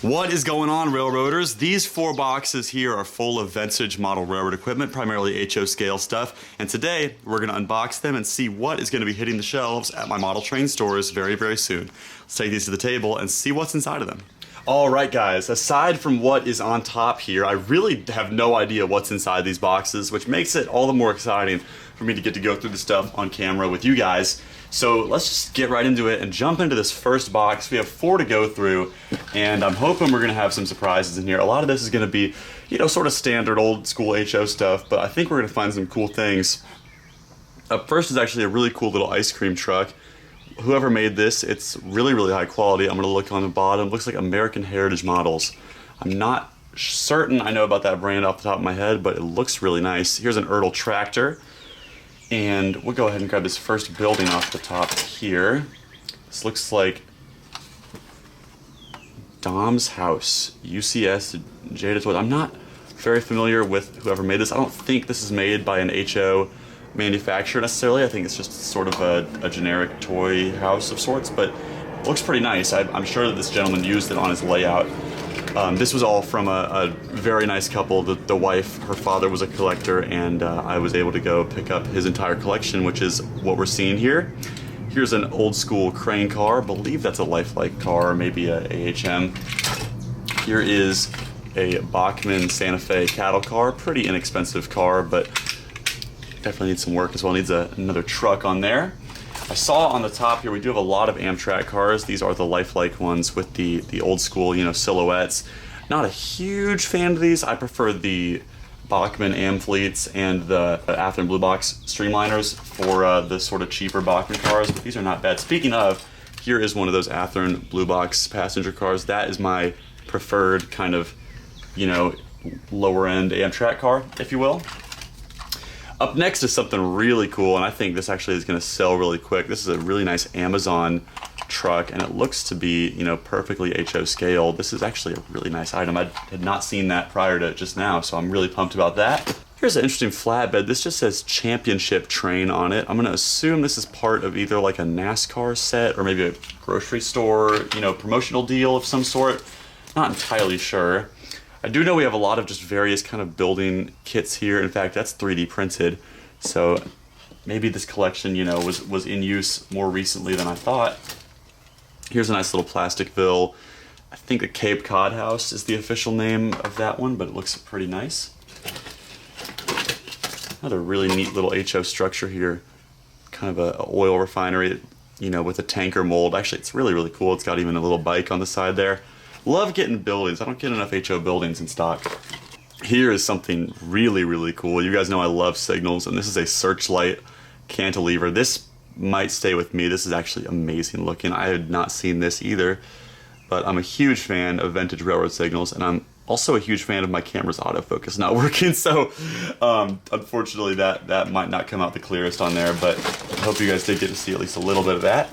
What is going on, railroaders? These 4 boxes here are full of vintage model railroad equipment, primarily HO scale stuff, and today we're going to unbox them and see what is going to be hitting the shelves at my model train stores very, very soon. Let's take these to the table and see what's inside of them. Alright guys, aside from what is on top here, I really have no idea what's inside these boxes, which makes it all the more exciting for me to get to go through the stuff on camera with you guys. So let's just get right into it and jump into this first box. We have 4 to go through, and I'm hoping we're going to have some surprises in here. A lot of this is going to be, you know, sort of standard old school HO stuff, but I think we're going to find some cool things. Up first is actually a really cool little ice cream truck. Whoever made this, it's really, really high quality. I'm going to look on the bottom. It looks like American Heritage Models. I'm not certain I know about that brand off the top of my head, but it looks really nice. Here's an Ertl tractor. And we'll go ahead and grab this first building off the top here. This looks like Dom's House, UCS Jada Toys. I'm not very familiar with whoever made this. I don't think this is made by an HO manufacturer necessarily. I think it's just sort of a generic toy house of sorts, but it looks pretty nice. I'm sure that this gentleman used it on his layout. This was all from a very nice couple. The wife, her father was a collector, and I was able to go pick up his entire collection, which is what we're seeing here. Here's an old school crane car. I believe that's a lifelike car, or maybe a AHM. Here is a Bachmann Santa Fe cattle car. Pretty inexpensive car, but definitely needs some work as well. Needs another truck on there. I saw on the top here we do have a lot of Amtrak cars. These are the lifelike ones with the old school, you know, silhouettes. Not a huge fan of these. I prefer the Bachmann Amfleets and the Athearn Blue Box Streamliners for the sort of cheaper Bachmann cars, but these are not bad. Speaking of, here is one of those Athearn Blue Box passenger cars. That is my preferred kind of, you know, lower end Amtrak car, if you will. Up next is something really cool, and I think this actually is going to sell really quick. This is a really nice Amazon truck, and it looks to be, you know, perfectly HO scale. This is actually a really nice item. I had not seen that prior to just now, so I'm really pumped about that. Here's an interesting flatbed. This just says Championship Train on it. I'm going to assume this is part of either like a NASCAR set or maybe a grocery store, you know, promotional deal of some sort. Not entirely sure. I do know we have a lot of just various kind of building kits here. In fact, that's 3D printed. So maybe this collection, you know, was in use more recently than I thought. Here's a nice little plastic bill. I think the Cape Cod House is the official name of that one, but it looks pretty nice. Another really neat little HO structure here. Kind of a oil refinery, you know, with a tanker mold. Actually, it's really, really cool. It's got even a little bike on the side there. Love getting buildings. I don't get enough HO buildings in stock. Here is something really, really cool. You guys know I love signals, and this is a Searchlight cantilever. This might stay with me. This is actually amazing looking. I had not seen this either, but I'm a huge fan of vintage railroad signals, and I'm also a huge fan of my camera's autofocus not working, so unfortunately that might not come out the clearest on there, but I hope you guys did get to see at least a little bit of that.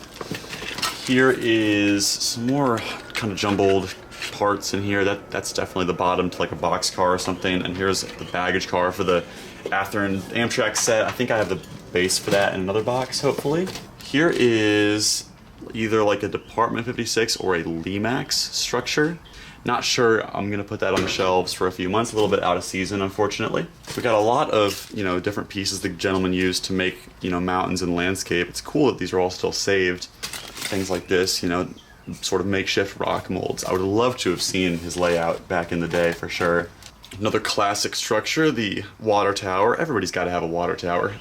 Here is some more kind of jumbled parts in here. That's definitely the bottom to like a box car or something, and here's the baggage car for the Athearn Amtrak set. I think I have the base for that in another box, hopefully. Here is either like a Department 56 or a Limax structure. Not sure I'm gonna put that on the shelves for a few months, a little bit out of season, unfortunately. We got a lot of, you know, different pieces the gentleman used to make, you know, mountains and landscape. It's cool that these are all still saved. Things like this, you know, sort of makeshift rock molds. I would love to have seen his layout back in the day for sure. Another classic structure, the water tower. Everybody's got to have a water tower.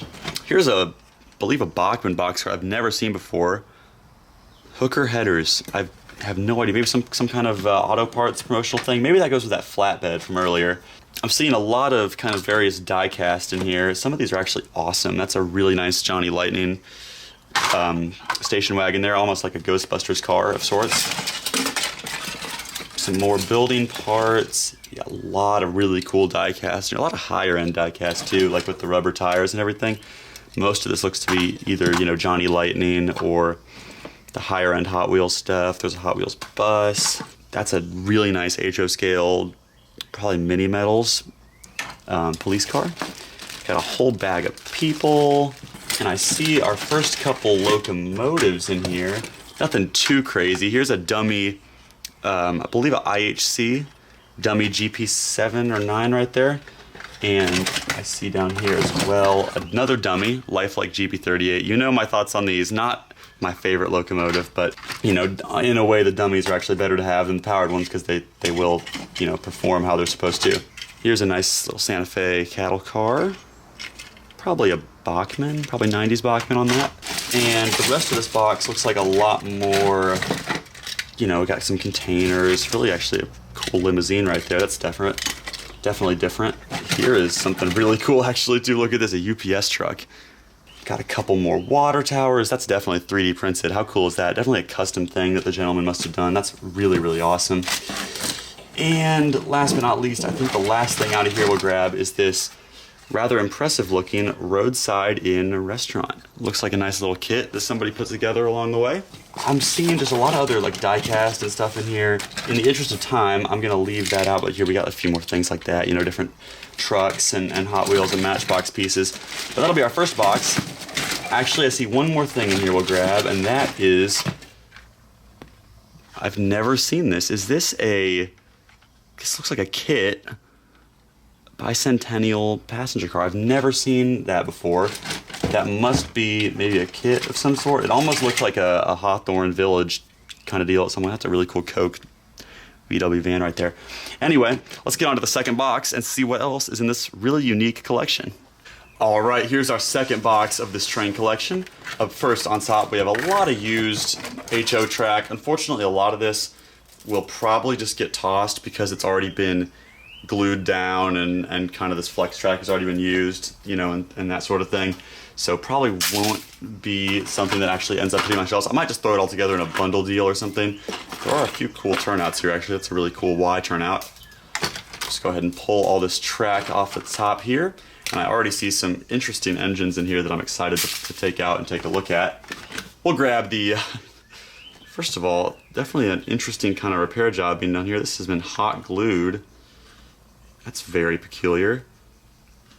Here's I believe a Bachmann box car I've never seen before. Hooker headers. I have no idea. Maybe some kind of auto parts promotional thing. Maybe that goes with that flatbed from earlier. I'm seeing a lot of kind of various die cast in here. Some of these are actually awesome. That's a really nice Johnny Lightning station wagon there, almost like a Ghostbusters car of sorts. Some more building parts. Yeah, a lot of really cool die cast. A lot of higher end die cast too, like with the rubber tires and everything. Most of this looks to be either, you know, Johnny Lightning or the higher end Hot Wheels stuff. There's a Hot Wheels bus. That's a really nice HO scale, probably mini metals police car. Got a whole bag of people. And I see our first couple locomotives in here. Nothing too crazy. Here's a dummy I believe, a IHC dummy GP7 or 9 right there. And I see down here as well another dummy, Lifelike GP38. You know my thoughts on these. Not my favorite locomotive, but you know, in a way the dummies are actually better to have than the powered ones because they will, you know, perform how they're supposed to. Here's a nice little Santa Fe cattle car. Probably a Bachmann, probably 90s Bachmann on that. And the rest of this box looks like a lot more, you know, got some containers, really actually a cool limousine right there. That's definitely different. Here is something really cool actually too. Look at this, a UPS truck. Got a couple more water towers. That's definitely 3D printed. How cool is that? Definitely a custom thing that the gentleman must have done. That's really, really awesome. And last but not least, I think the last thing out of here we'll grab is this rather impressive looking roadside inn restaurant. Looks like a nice little kit that somebody put together along the way. I'm seeing just a lot of other like die cast and stuff in here. In the interest of time, I'm gonna leave that out, but here we got a few more things like that, you know, different trucks and Hot Wheels and Matchbox pieces. But that'll be our first box. Actually, I see one more thing in here we'll grab, and that is, I've never seen this. Is this this looks like a kit. Bicentennial passenger car. I've never seen that before. That must be maybe a kit of some sort. It almost looked like a Hawthorne Village kind of deal. Someone That's a really cool Coke VW van right there. Anyway, let's get on to the second box and see what else is in this really unique collection. All right, here's our second box of this train collection. Up first on top, we have a lot of used HO track. Unfortunately, a lot of this will probably just get tossed because it's already been glued down and kind of this flex track has already been used, you know, and that sort of thing. So probably won't be something that actually ends up hitting my shelves. I might just throw it all together in a bundle deal or something. There are a few cool turnouts here actually. That's a really cool Y turnout. Just go ahead and pull all this track off the top here. And I already see some interesting engines in here that I'm excited to take out and take a look at. We'll grab the, first of all, definitely an interesting kind of repair job being done here. This has been hot glued. That's very peculiar.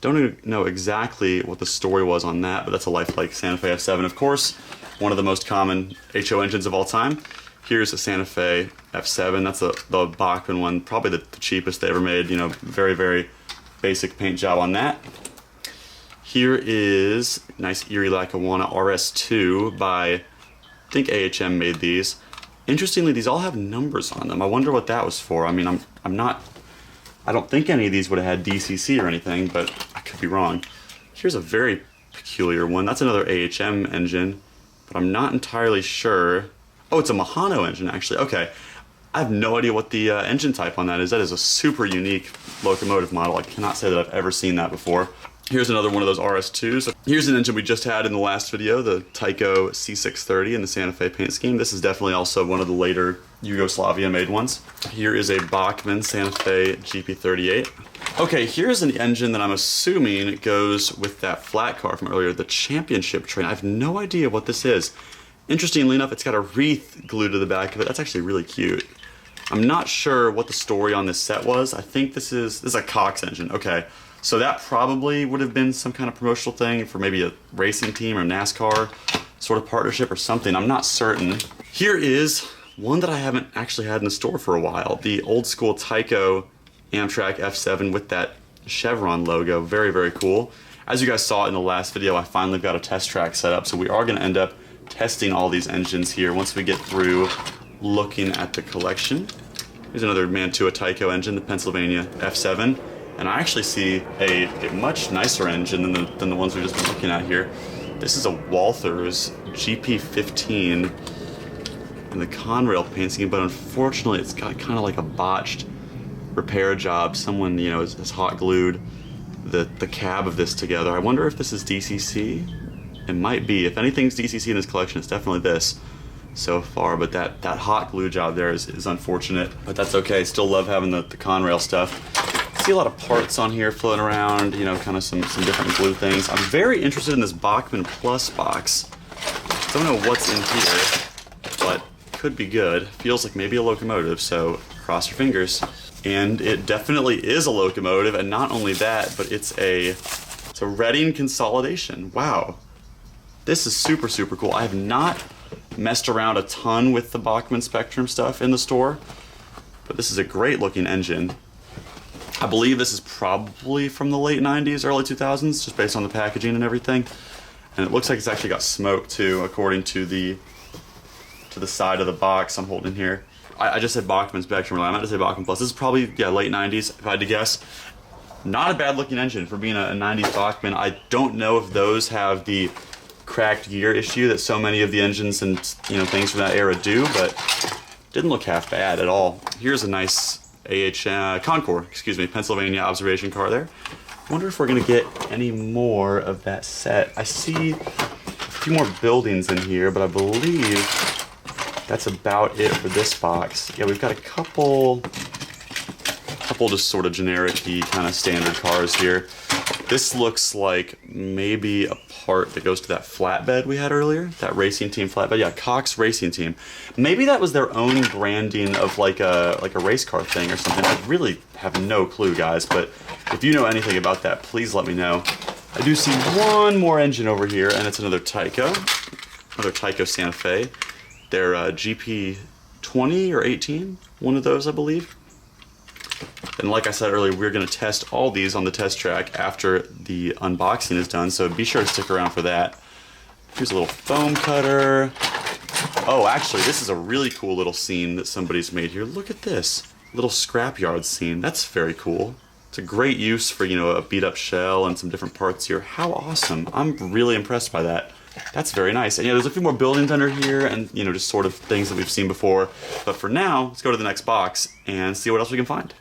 Don't even know exactly what the story was on that, but that's a Lifelike Santa Fe F7, of course. One of the most common HO engines of all time. Here's a Santa Fe F7. That's the Bachmann one, probably the cheapest they ever made. You know, very, very basic paint job on that. Here is nice Erie Lackawanna RS2 by, I think AHM made these. Interestingly, these all have numbers on them. I wonder what that was for. I mean, I don't think any of these would have had DCC or anything, but I could be wrong. Here's a very peculiar one. That's another AHM engine, but I'm not entirely sure. Oh, it's a Mahano engine, actually. Okay. I have no idea what the engine type on that is. That is a super unique locomotive model. I cannot say that I've ever seen that before. Here's another one of those RS2s. Here's an engine we just had in the last video, the Tyco C630 in the Santa Fe paint scheme. This is definitely also one of the later Yugoslavia-made ones. Here is a Bachmann Santa Fe GP38. Okay, here's an engine that I'm assuming goes with that flat car from earlier, the Championship train. I have no idea what this is. Interestingly enough, it's got a wreath glued to the back of it. That's actually really cute. I'm not sure what the story on this set was. I think this is a Cox engine. Okay, so that probably would have been some kind of promotional thing for maybe a racing team or NASCAR sort of partnership or something. I'm not certain. Here is one that I haven't actually had in the store for a while. The old school Tyco Amtrak F7 with that Chevron logo. Very, very cool. As you guys saw in the last video, I finally got a test track set up, so we are going to end up testing all these engines here once we get through looking at the collection. Here's another Mantua Tyco engine, the Pennsylvania F7. And I actually see a much nicer engine than the ones we've just been looking at here. This is a Walthers GP15 in the Conrail paint scheme, but unfortunately it's got kind of like a botched repair job. Someone, you know, has hot glued the cab of this together. I wonder if this is DCC? It might be. If anything's DCC in this collection, it's definitely this so far, but that hot glue job there is unfortunate, but that's okay. Still love having the Conrail stuff. See a lot of parts on here floating around, you know, kind of some different glue things. I'm very interested in this Bachmann Plus box. Don't know what's in here, but could be good. Feels like maybe a locomotive, so cross your fingers. And it definitely is a locomotive, and not only that, but it's a Reading consolidation. Wow. This is super, super cool. I have not messed around a ton with the Bachmann Spectrum stuff in the store, but this is a great looking engine. I believe this is probably from the late 90s, early 2000s, just based on the packaging and everything. And it looks like it's actually got smoke too, according to the side of the box I'm holding here. I just said Bachmann Spectrum, I meant to say Bachmann Plus. This is probably, yeah, late 90s, if I had to guess. Not a bad looking engine for being a 90s Bachmann. I don't know if those have the cracked gear issue that so many of the engines and things from that era do, but didn't look half bad at all. Here's a nice Concord, Pennsylvania observation car there. Wonder if we're gonna get any more of that set. I see a few more buildings in here, but I believe that's about it for this box. Yeah, we've got a couple just sort of generic-y kind of standard cars here. This looks like maybe a part that goes to that flatbed we had earlier, that racing team flatbed. Yeah, Cox Racing Team. Maybe that was their own branding of like a race car thing or something. I really have no clue, guys, but if you know anything about that, please let me know. I do see one more engine over here, and it's another Tyco Santa Fe. They're GP 20 or 18, one of those, I believe. And like I said earlier, we're going to test all these on the test track after the unboxing is done, so be sure to stick around for that. Here's a little foam cutter. Oh, actually, this is a really cool little scene that somebody's made here. Look at this little scrapyard scene. That's very cool. It's a great use for, a beat up shell and some different parts here. How awesome. I'm really impressed by that. That's very nice. And yeah, there's a few more buildings under here and, just sort of things that we've seen before. But for now, let's go to the next box and see what else we can find.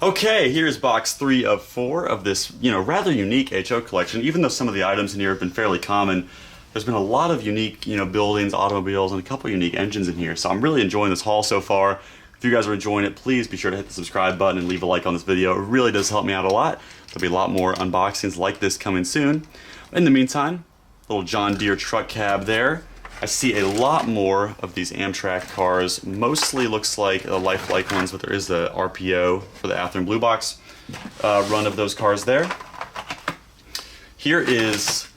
Okay, here's box 3 of 4 of this, rather unique HO collection. Even though some of the items in here have been fairly common, there's been a lot of unique, buildings, automobiles, and a couple unique engines in here. So I'm really enjoying this haul so far. If you guys are enjoying it, please be sure to hit the subscribe button and leave a like on this video. It really does help me out a lot. There'll be a lot more unboxings like this coming soon. In the meantime, little John Deere truck cab there. I see a lot more of these Amtrak cars. Mostly looks like the lifelike ones, but there is the RPO for the Athearn Blue Box run of those cars there. Here is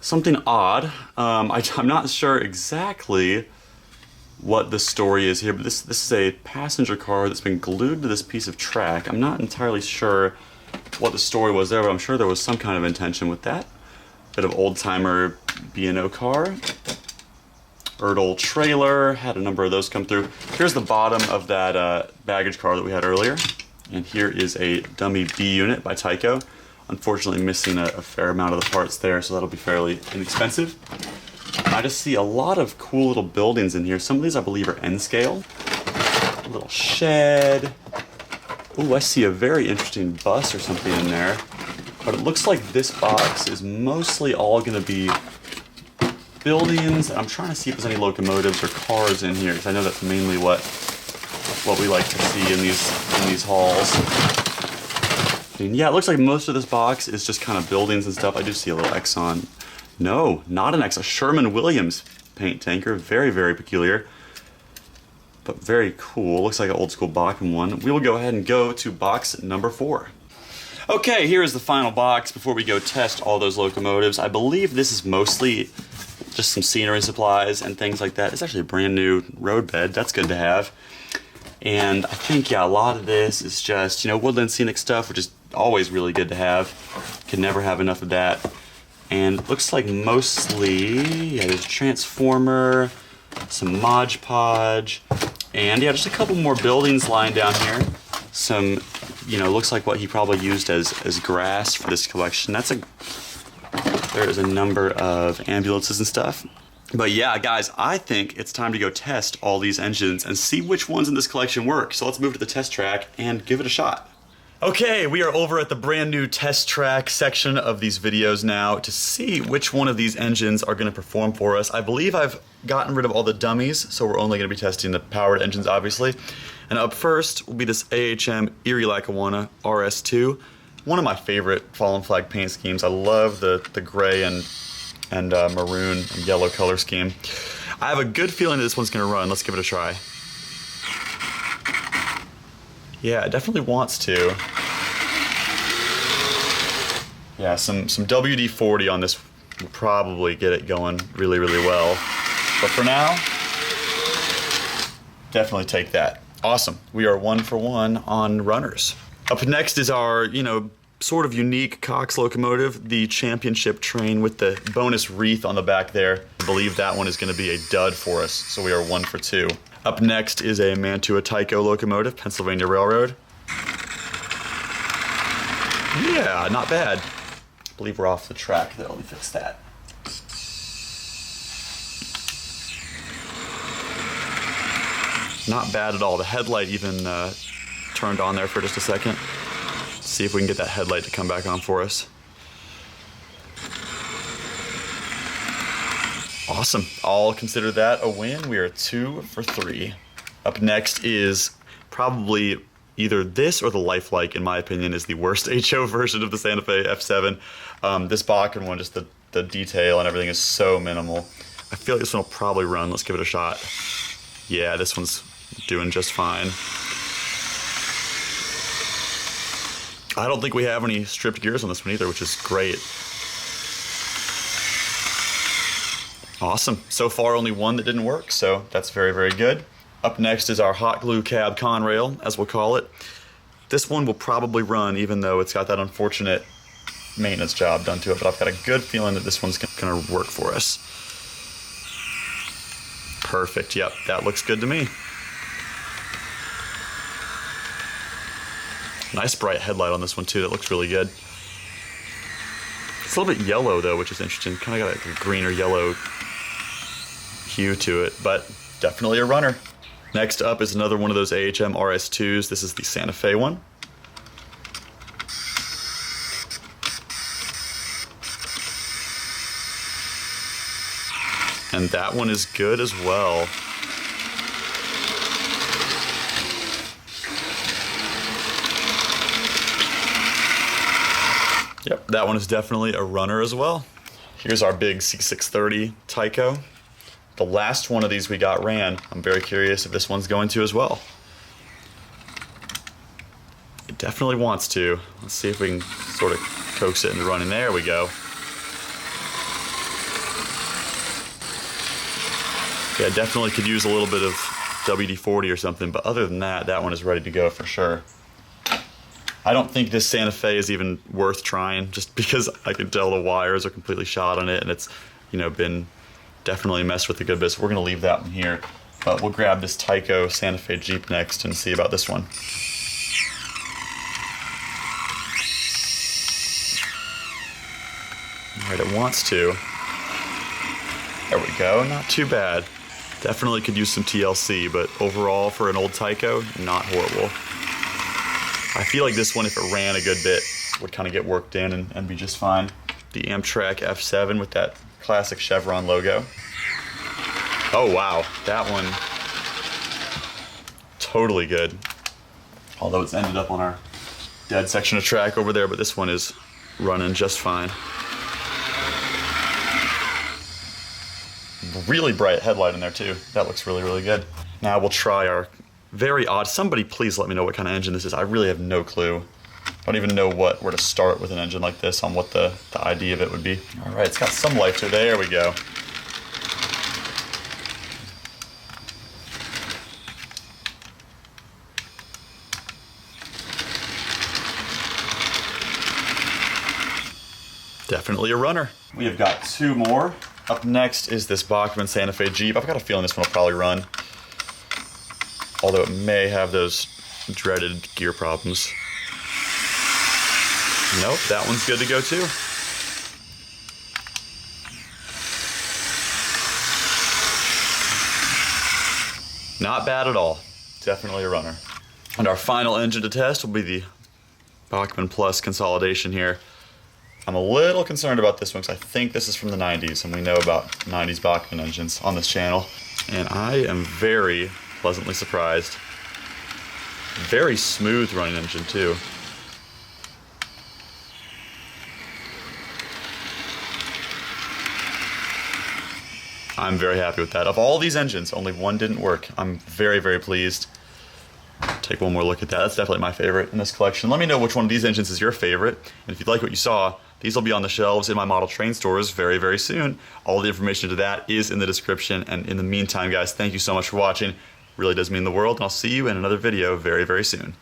something odd. I'm not sure exactly what the story is here, but this is a passenger car that's been glued to this piece of track. I'm not entirely sure what the story was there, but I'm sure there was some kind of intention with that. Bit of old-timer B&O car. Erdl trailer, had a number of those come through. Here's the bottom of that baggage car that we had earlier. And here is a dummy B unit by Tyco. Unfortunately missing a fair amount of the parts there, so that'll be fairly inexpensive. I just see a lot of cool little buildings in here. Some of these I believe are N-scale. A little shed. Ooh, I see a very interesting bus or something in there. But it looks like this box is mostly all going to be buildings. I'm trying to see if there's any locomotives or cars in here, because I know that's mainly what we like to see in these hauls. And yeah, it looks like most of this box is just kind of buildings and stuff. I do see a little Exxon. No, not an Exxon. A Sherman-Williams paint tanker. Very, very peculiar. But very cool. Looks like an old school Bachmann one. We will go ahead and go to box number 4. Okay, here is the final box before we go test all those locomotives. I believe this is mostly just some scenery supplies and things like that. It's actually a brand new road bed. That's good to have. And I think, yeah, a lot of this is just, woodland scenic stuff, which is always really good to have. Can never have enough of that. And it looks like mostly, yeah, there's a transformer, some Mod Podge, and yeah, just a couple more buildings lying down here. Some, looks like what he probably used as grass for this collection. There is a number of ambulances and stuff. But yeah, guys, I think it's time to go test all these engines and see which ones in this collection work. So let's move to the test track and give it a shot. Okay, we are over at the brand new test track section of these videos now to see which one of these engines are going to perform for us. I believe I've gotten rid of all the dummies, so we're only going to be testing the powered engines, obviously. And up first will be this AHM Erie Lackawanna RS2. One of my favorite fallen flag paint schemes. I love the gray and maroon and yellow color scheme. I have a good feeling that this one's going to run. Let's give it a try. Yeah, it definitely wants to. Yeah, some WD-40 on this will probably get it going really, really well. But for now, definitely take that. Awesome. We are 1 for 1 on runners. Up next is our, sort of unique Cox locomotive, the championship train with the bonus wreath on the back there. I believe that one is going to be a dud for us, so we are 1 for 2. Up next is a Mantua Tyco locomotive, Pennsylvania Railroad. Yeah, not bad. I believe we're off the track though. Let me fix that. Not bad at all. The headlight even turned on there for just a second. Let's see if we can get that headlight to come back on for us. Awesome. I'll consider that a win. We are 2 for 3. Up next is probably either this or the Lifelike, in my opinion, is the worst HO version of the Santa Fe F7. This Bachmann one, just the detail and everything is so minimal. I feel like this one will probably run. Let's give it a shot. Yeah, this one's doing just fine. I don't think we have any stripped gears on this one either, which is great. Awesome. So far, only one that didn't work, so that's very, very good. Up next is our hot glue cab Conrail, as we'll call it. This one will probably run, even though it's got that unfortunate maintenance job done to it, but I've got a good feeling that this one's going to work for us. Perfect. Yep, that looks good to me. Nice bright headlight on this one too. That looks really good. It's a little bit yellow though, which is interesting. Kind of got a green or yellow hue to it, but definitely a runner. Next up is another one of those AHM RS2s. This is the Santa Fe one. And that one is good as well. Yep, that one is definitely a runner as well. Here's our big C630 Tyco. The last one of these we got ran. I'm very curious if this one's going to as well. It definitely wants to. Let's see if we can sort of coax it into running. There we go. Yeah, definitely could use a little bit of WD-40 or something, but other than that, that one is ready to go for sure. I don't think this Santa Fe is even worth trying, just because I can tell the wires are completely shot on it, and it's, been definitely messed with a good bit, so we're going to leave that one here. But we'll grab this Tyco Santa Fe Jeep next and see about this one. All right, it wants to. There we go, not too bad. Definitely could use some TLC, but overall for an old Tyco, not horrible. I feel like this one, if it ran a good bit, would kind of get worked in and be just fine. The Amtrak F7 with that classic Chevron logo. Oh wow, that one, totally good. Although it's ended up on our dead section of track over there, but this one is running just fine. Really bright headlight in there too. That looks really, really good. Now we'll try our very odd, somebody please let me know what kind of engine this is. I really have no clue. I don't even know where to start with an engine like this, on what the idea of it would be. All right, it's got some life to it. There we go. Definitely a runner. We have got 2 more. Up next is this Bachmann Santa Fe Jeep. I've got a feeling this one will probably run, although it may have those dreaded gear problems. Nope, that one's good to go too. Not bad at all. Definitely a runner. And our final engine to test will be the Bachmann Plus consolidation here. I'm a little concerned about this one because I think this is from the 90s, and we know about 90s Bachmann engines on this channel. And I am very pleasantly surprised. Very smooth running engine too. I'm very happy with that. Of all these engines, only one didn't work. I'm very, very pleased. Take one more look at that. That's definitely my favorite in this collection. Let me know which one of these engines is your favorite. And if you like what you saw, these will be on the shelves in my model train stores very, very soon. All the information to that is in the description. And in the meantime, guys, thank you so much for watching. Really does mean the world, and I'll see you in another video very, very soon.